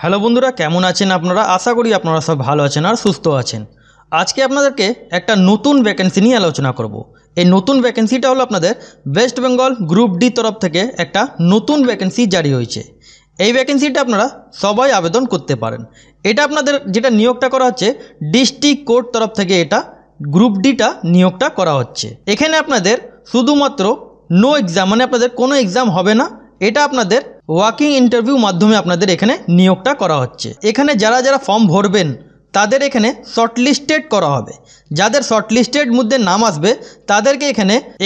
Hello বন্ধুরা, কেমন আছেন আপনারা? আশা করি আপনারা সব ভালো আছেন আর সুস্থ আছেন। আজকে আপনাদেরকে একটা নতুন ভ্যাকেন্সি নিয়ে আলোচনা করব। এই নতুন ভ্যাকেন্সিটা হলো আপনাদের ওয়েস্ট বেঙ্গল গ্রুপ ডি তরফ থেকে একটা নতুন ভ্যাকেন্সি জারি হয়েছে। এই ভ্যাকেন্সিটা আপনারা সবাই আবেদন করতে পারেন। এটা আপনাদের যেটা নিয়োগটা করা হচ্ছে ডিস্ট্রিক্ট কোর্ট তরফ থেকে এটা গ্রুপ ডিটা নিয়োগটা করা হচ্ছে। এখানে আপনাদের শুধুমাত্র নো এক্সাম মানে আপনাদের কোনো এক্সাম হবে না, এটা আপনাদের ওয়াকিং ইন্টারভিউ মাধ্যমে আপনাদের এখানে নিয়োগটা করা হচ্ছে। এখানে যারা যারা ফর্ম ভরবেন তাদের এখানে শর্টলিস্টেড করা হবে। যাদের শর্টলিস্টেড মধ্যে নাম আসবে তাদেরকে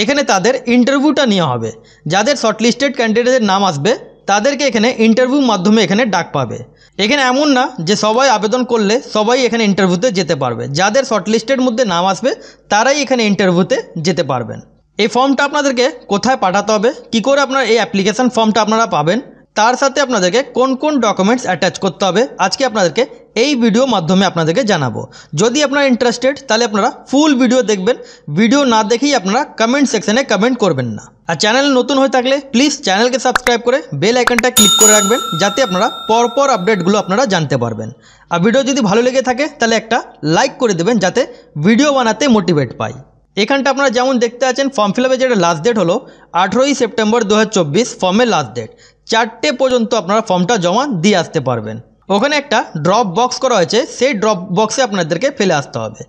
এখানে তাদের ইন্টারভিউটা নেওয়া হবে। যাদের শর্টলিস্টেড ক্যান্ডিডেটের নাম আসবে তাদেরকে এখানে ইন্টারভিউ মাধ্যমে এখানে ডাক পাবে। এখানে এমন না যে সবাই আবেদন করলে সবাই এখানে ইন্টারভিউতে যেতে পারবে। যাদের শর্টলিস্টেড মধ্যে নাম আসবে তারাই এখানে ইন্টারভিউতে যেতে পারবেন। এই ফর্মটা আপনাদেরকে কোথায় পাঠাতে হবে, কি করে আপনারা এই অ্যাপ্লিকেশন ফর্মটা আপনারা পাবেন, তার সাথে আপনাদেরকে কোন কোন ডকুমেন্টস অ্যাটাচ করতে হবে আজকে আপনাদেরকে এই ভিডিও মাধ্যমে আপনাদেরকে জানাবো। যদি আপনারা ইন্টারেস্টেড তাহলে আপনারা ফুল ভিডিও দেখবেন, ভিডিও না দেখেই আপনারা কমেন্ট সেকশনে কমেন্ট করবেন না। আর চ্যানেল নতুন হয়ে থাকলে প্লিজ চ্যানেলকে সাবস্ক্রাইব করে বেল আইকনটা ক্লিক করে রাখবেন যাতে আপনারা পরপর আপডেটগুলো আপনারা জানতে পারবেন। আর ভিডিও যদি ভালো লেগে থাকে তাহলে একটা লাইক করে দেবেন যাতে ভিডিও বানাতে মোটিভেট পাই। এখানটা আপনারা যেমন দেখতে আছেন ফর্ম ফিল আপের যেটা লাস্ট ডেট হলো 18ই সেপ্টেম্বর 2024 ফর্মের লাস্ট ডেট। 4টে পর্যন্ত আপনারা ফর্মটা জমা দিয়ে আসতে পারবেন। ওখানে একটা ড্রপ বক্স করা হয়েছে, সেই ড্রপ বক্সে আপনাদেরকে ফেলে আসতে হবে।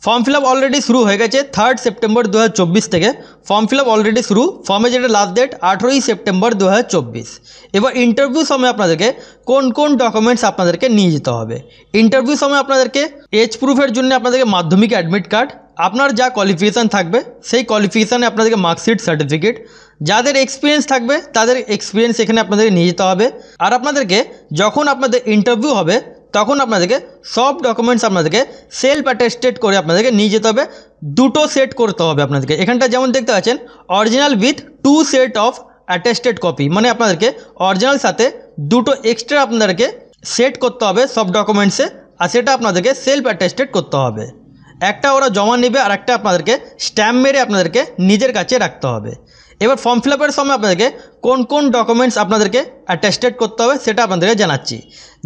ফর্ম ফিল আপ অলরেডি শুরু হয়ে গেছে 3 সেপ্টেম্বর 2024 থেকে ফর্ম ফিল আপ অলরেডি শুরু। ফর্মের যেটা লাস্ট ডেট 18ই সেপ্টেম্বর 2024। এবার ইন্টারভিউ সময় আপনাদেরকে কোন কোন ডকুমেন্টস আপনাদেরকে নিয়ে যেতে হবে। ইন্টারভিউ সময় আপনাদেরকে এজ প্রুফের জন্য আপনাদেরকে মাধ্যমিক অ্যাডমিট কার্ড, আপনার যা কোয়ালিফিকেশান থাকবে সেই কোয়ালিফিকেশানে আপনাদেরকে মার্কশিট সার্টিফিকেট, যাদের এক্সপিরিয়েন্স থাকবে তাদের এক্সপিরিয়েন্স এখানে আপনাদেরকে নিয়ে যেতে হবে। আর আপনাদেরকে যখন আপনাদের ইন্টারভিউ হবে তখন আপনাদেরকে সব ডকুমেন্টস আপনাদেরকে সেলফ অ্যাটেস্টেড করে আপনাদেরকে নিয়ে যেতে হবে। দুটো সেট করতে হবে আপনাদেরকে। এখানটা যেমন দেখতে পাচ্ছেন original with 2 set of attested copy, মানে আপনাদেরকে অরিজিনাল সাথে দুটো এক্সট্রা আপনাদেরকে সেট করতে হবে সব ডকুমেন্টসে, আর সেটা আপনাদেরকে সেলফ অ্যাটেস্টেড করতে হবে। একটা ওরা জমা নেবে আর একটা আপনাদেরকে স্ট্যাম্প মেরে আপনাদেরকে নিজের কাছে রাখতে হবে। এবার ফর্ম ফিল আপের সময় আপনাদেরকে কোন কোন ডকুমেন্টস আপনাদেরকে অ্যাটেস্টেড করতে হবে সেটা আপনাদেরকে জানাচ্ছি।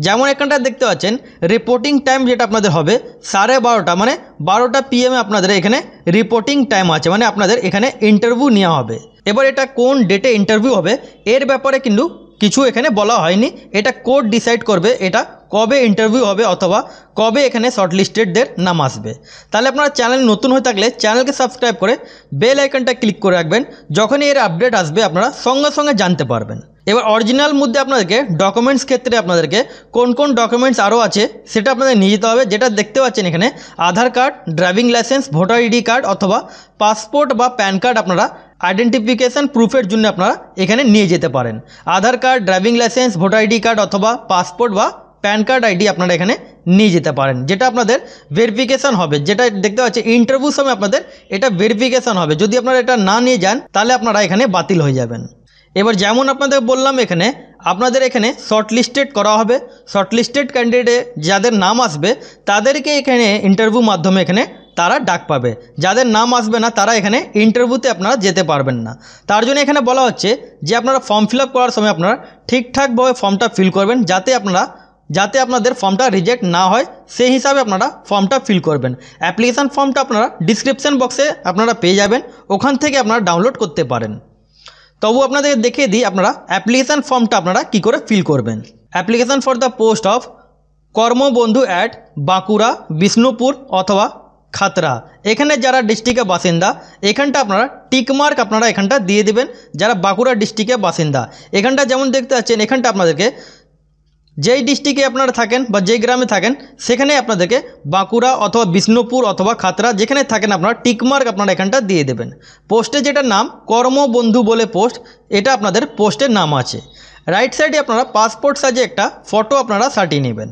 যেমন এখানটা দেখতে পাচ্ছেন রিপোর্টিং টাইম যেটা আপনাদের হবে 12:30 মানে 12টা PM আপনাদের এখানে রিপোর্টিং টাইম আছে, মানে আপনাদের এখানে ইন্টারভিউ নেওয়া হবে। এবার এটা কোন ডেটে ইন্টারভিউ হবে এর ব্যাপারে কিন্তু কিছু এখানে বলা হয়নি, এটা কোর্ট ডিসাইড করবে এটা কবে ইন্টারভিউ হবে অথবা কবে এখানে শর্টলিস্টেডদের নাম আসবে। তাহলে আপনারা চ্যানেল নতুন হয়ে থাকলে চ্যানেলকে সাবস্ক্রাইব করে বেল আইকনটা ক্লিক করে রাখবেন, যখনই এর আপডেট আসবে আপনারা সঙ্গে সঙ্গে জানতে পারবেন। এবার অরিজিনাল মধ্যে আপনাদেরকে ডকুমেন্টস ক্ষেত্রে আপনাদেরকে কোন কোন ডকুমেন্টস আরও আছে সেটা আপনাদের নিয়ে যেতে হবে। যেটা দেখতে পাচ্ছেন এখানে Aadhaar card, driving licence, voter ID card অথবা পাসপোর্ট বা প্যান কার্ড আপনারা আইডেন্টিফিকেশান প্রুফের জন্য আপনারা এখানে নিয়ে যেতে পারেন। Aadhaar card, driving licence, voter ID card অথবা পাসপোর্ট বা প্যান কার্ড আইডি আপনারা এখানে নিয়ে যেতে পারেন, যেটা আপনাদের ভেরিফিকেশান হবে। যেটা দেখতে পাচ্ছি ইন্টারভিউ সময় আপনাদের এটা ভেরিফিকেশান হবে। যদি আপনারা এটা না নিয়ে যান তাহলে আপনারা এখানে বাতিল হয়ে যাবেন। এবার যেমন আপনাদের বললাম এখানে আপনাদের এখানে শর্টলিস্টেড করা হবে। শর্টলিস্টেড ক্যান্ডিডেট যাদের নাম আসবে তাদেরকে এখানে ইন্টারভিউ মাধ্যমে এখানে তারা ডাক পাবে। যাদের নাম আসবে না তারা এখানে ইন্টারভিউতে আপনারা যেতে পারবেন না। তার জন্য এখানে বলা হচ্ছে যে আপনারা ফর্ম ফিল আপ করার সময় আপনারা ঠিকঠাকভাবে ফর্মটা ফিল করবেন যাতে আপনাদের ফর্মটা রিজেক্ট না হয়, সেই হিসাবে আপনারা ফর্মটা ফিল করবেন। অ্যাপ্লিকেশান ফর্মটা আপনারা ডিসক্রিপশান বক্সে আপনারা পেয়ে যাবেন, ওখান থেকে আপনারা ডাউনলোড করতে পারেন। তবু আপনাদের দেখিয়ে দিই আপনারা অ্যাপ্লিকেশান ফর্মটা আপনারা কী করে ফিল করবেন। Application for the post of Karmabandhu at Bankura, Bishnupur অথবা খাতড়া, এখানে যারা ডিস্ট্রিক্টের বাসিন্দা এখানটা আপনারা টিকমার্ক আপনারা এখানটা দিয়ে দেবেন যারা বাঁকুড়া ডিস্ট্রিক্টের বাসিন্দা। এখানটা যেমন দেখতে পাচ্ছেন এখানটা আপনাদেরকে যেই ডিস্ট্রিক্টে আপনারা থাকেন বা যেই গ্রামে থাকেন সেখানে আপনাদেরকে বাঁকুড়া অথবা বিষ্ণুপুর অথবা খাতড়া যেখানে থাকেন আপনারা টিকমার্ক আপনারা এখানটা দিয়ে দেবেন। পোস্টে যেটা নাম কর্মবন্ধু বলে পোস্ট, এটা আপনাদের পোস্টের নাম আছে। রাইট সাইডে আপনারা পাসপোর্ট সাইজে একটা ফটো আপনারা সাটিয়ে নেবেন।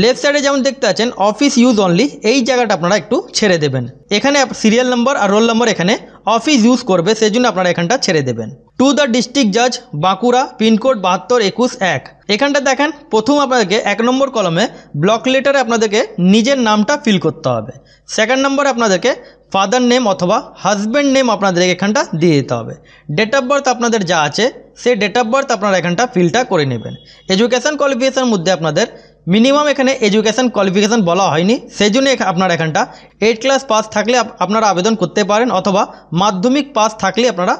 লেফট সাইডে যেমন দেখতে পাচ্ছেন অফিস ইউজ অনলি, এই জায়গাটা আপনারা একটু ছেড়ে দেবেন। এখানে সিরিয়াল নাম্বার আর রোল নাম্বার এখানে অফিস ইউজ করবে, সেই জন্য আপনারা এখানটা ছেড়ে দেবেন। টু দ্য ডিস্ট্রিক্ট জাজ বাঁকুড়া, পিনকোড 7221-1। এখানটা দেখেন প্রথম আপনাদেরকে 1 নম্বর কলমে ব্লক লেটারে আপনাদেরকে নিজের নামটা ফিল করতে হবে। সেকেন্ড নম্বরে আপনাদেরকে ফাদার নেম অথবা হাজব্যান্ড নেম আপনাদেরকে এখানটা দিয়ে দিতে হবে। ডেট অফ বার্থ আপনাদের যা আছে সেই ডেট অফ বার্থ আপনারা এখানটা ফিলটা করে নেবেন। এডুকেশান কোয়ালিফিকেশানের মধ্যে আপনাদের মিনিমাম এখানে এডুকেশান কোয়ালিফিকেশান বলা হয়নি, সেই জন্য আপনারা এখানটা 8 ক্লাস পাস থাকলে আপনারা আবেদন করতে পারেন অথবা মাধ্যমিক পাস থাকলে আপনারা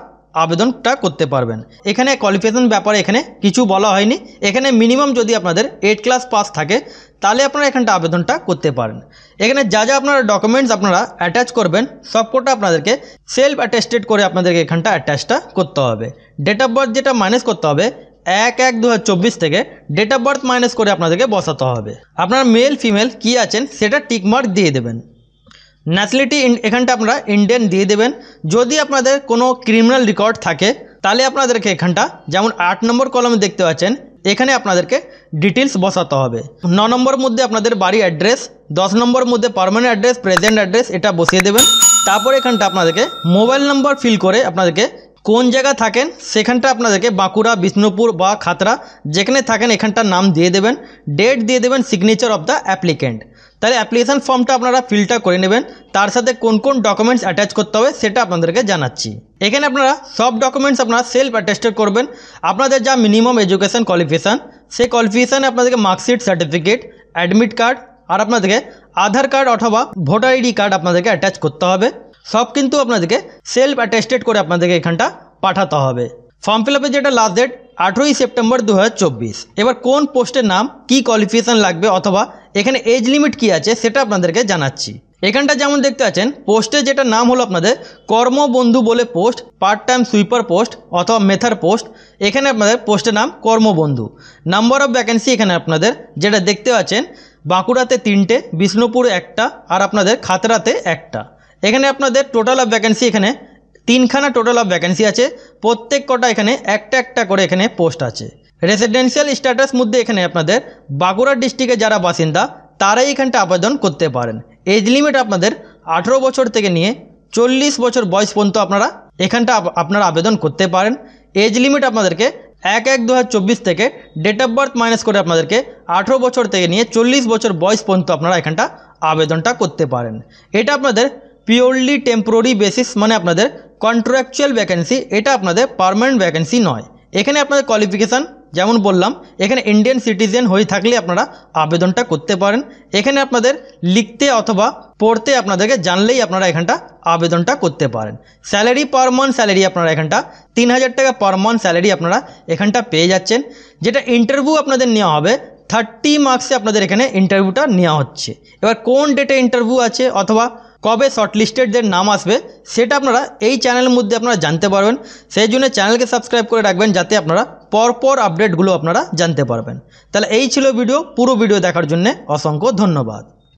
আবেদনটা করতে পারবেন। এখানে কোয়ালিফিকেশন ব্যাপারে এখানে কিছু বলা হয়নি। এখানে মিনিমাম যদি আপনাদের 8 ক্লাস পাস থাকে তাহলে আপনারা এখানটা আবেদনটা করতে পারেন। এখানে যা যা আপনারা ডকুমেন্টস আপনারা অ্যাটাচ করবেন সবকটা আপনাদেরকে সেলফ অ্যাটেস্টেড করে আপনাদেরকে এখানটা অ্যাটাচটা করতে হবে। ডেট অফ বার্থ যেটা মাইনাস করতে হবে 1/1/2024 থেকে ডেট অফ বার্থ মাইনাস করে আপনাদেরকে বসাতে হবে। আপনারা মেল ফিমেল কি আছেন সেটা টিকমার্ক দিয়ে দেবেন। ন্যাশনালিটি এখানটা আপনারা ইন্ডিয়ান দিয়ে দেবেন। যদি আপনাদের কোনো ক্রিমিনাল রেকর্ড থাকে তাহলে আপনাদেরকে এখানটা যেমন 8 নম্বর কলমে দেখতে পাচ্ছেন এখানে আপনাদেরকে ডিটেলস বসাতে হবে। 9 নম্বর মধ্যে আপনাদের বাড়ি অ্যাড্রেস, 10 নম্বর মধ্যে পার্মানেন্ট অ্যাড্রেস, প্রেজেন্ট অ্যাড্রেস এটা বসিয়ে দেবেন। তারপর এখানটা আপনাদেরকে মোবাইল নাম্বার ফিল করে আপনাদেরকে কোন জায়গায় থাকেন সেখানটা আপনাদেরকে বাঁকুড়া, বিষ্ণুপুর বা খাতড়া যেখানে থাকেন এখানটার নাম দিয়ে দেবেন, ডেট দিয়ে দেবেন, সিগনেচার অফ দ্য অ্যাপ্লিকেন্ট। তাহলে অ্যাপ্লিকেশান ফর্মটা আপনারা ফিলটা করে নেবেন। তার সাথে কোন কোন ডকুমেন্টস অ্যাটাচ করতে হবে সেটা আপনাদেরকে জানাচ্ছি। এখানে আপনারা সব ডকুমেন্টস আপনারা সেলফ অ্যাটেস্টেড করবেন। আপনাদের যা মিনিমাম এডুকেশন কোয়ালিফিকেশান সেই কোয়ালিফিকেশানে আপনাদেরকে মার্কশিট, সার্টিফিকেট, অ্যাডমিট কার্ড আর আপনাদেরকে আধার কার্ড অথবা ভোটার আইডি কার্ড আপনাদেরকে অ্যাটাচ করতে হবে। সব কিন্তু আপনাদেরকে সেলফ অ্যাটেস্টেড করে আপনাদেরকে এখানটা পাঠাতে হবে। ফর্ম ফিল আপের যেটা লাস্ট ডেট 18ই সেপ্টেম্বর 2024। এবার কোন পোস্টের নাম কি কোয়ালিফিকেশান লাগবে অথবা এখানে এজ লিমিট কি আছে সেটা আপনাদেরকে জানাচ্ছি। এখানটা যেমন দেখতে পাচ্ছেন পোস্টে যেটা নাম হলো আপনাদের কর্মবন্ধু বলে post, part time sweeper post অথবা মেথার পোস্ট। এখানে আপনাদের পোস্টের নাম কর্মবন্ধু। নাম্বার অফ ভ্যাকেন্সি এখানে আপনাদের যেটা দেখতে পাচ্ছেন বাঁকুড়াতে 3টে, বিষ্ণুপুরে 1টা আর আপনাদের খাতড়াতে 1টা। এখানে আপনাদের টোটাল অফ ভ্যাকেন্সি এখানে 3খানা টোটাল অফ ভ্যাকেন্সি আছে। প্রত্যেক কটা এখানে একটা একটা করে এখানে পোস্ট আছে। রেসিডেন্সিয়াল স্ট্যাটাস মধ্যে এখানে আপনাদের বাঁকুড়া ডিস্ট্রিক্টে যারা বাসিন্দা তারাই এখানটা আবেদন করতে পারেন। এজ লিমিট আপনাদের 18 বছর থেকে নিয়ে 40 বছর বয়স পর্যন্ত আপনারা এখানটা আপনারা আবেদন করতে পারেন। এজ লিমিট আপনাদেরকে 1/1/2024 থেকে ডেট অফ বার্থ মাইনাস করে আপনাদেরকে 18 বছর থেকে নিয়ে 40 বছর বয়স পর্যন্ত আপনারা এখানটা আবেদনটা করতে পারেন। এটা আপনাদের পিওরলি টেম্পোরারি বেসিস, মানে আপনাদের কন্ট্রাকচুয়াল ভ্যাকেন্সি, এটা আপনাদের পার্মানেন্ট ভ্যাকেন্সি নয়। এখানে আপনাদের কোয়ালিফিকেশান যেমন বললাম এখানে ইন্ডিয়ান সিটিজেন হয়ে থাকলে আপনারা আবেদনটা করতে পারেন। এখানে আপনাদের লিখতে অথবা পড়তে আপনাদেরকে জানলেই আপনারা এখানটা আবেদনটা করতে পারেন। স্যালারি পার মান্থ স্যালারি আপনারা এখানটা 3000 টাকা পার মান্থ স্যালারি আপনারা এখানটা পেয়ে যাচ্ছেন। যেটা ইন্টারভিউ আপনাদের নেওয়া হবে 30 মার্কসে আপনাদের এখানে ইন্টারভিউটা নেওয়া হচ্ছে। এবার কোন ডেটে ইন্টারভিউ আছে অথবা কবে শর্টলিস্টেডদের নাম আসবে সেটা আপনারা এই চ্যানেলের মধ্যে আপনারা জানতে পারবেন। সেই জন্য চ্যানেলকে সাবস্ক্রাইব করে রাখবেন যাতে আপনারা পরপর আপডেটগুলো আপনারা জানতে পারবেন। তাহলে এই ছিল ভিডিও। পুরো ভিডিও দেখার জন্য অসংখ্য ধন্যবাদ।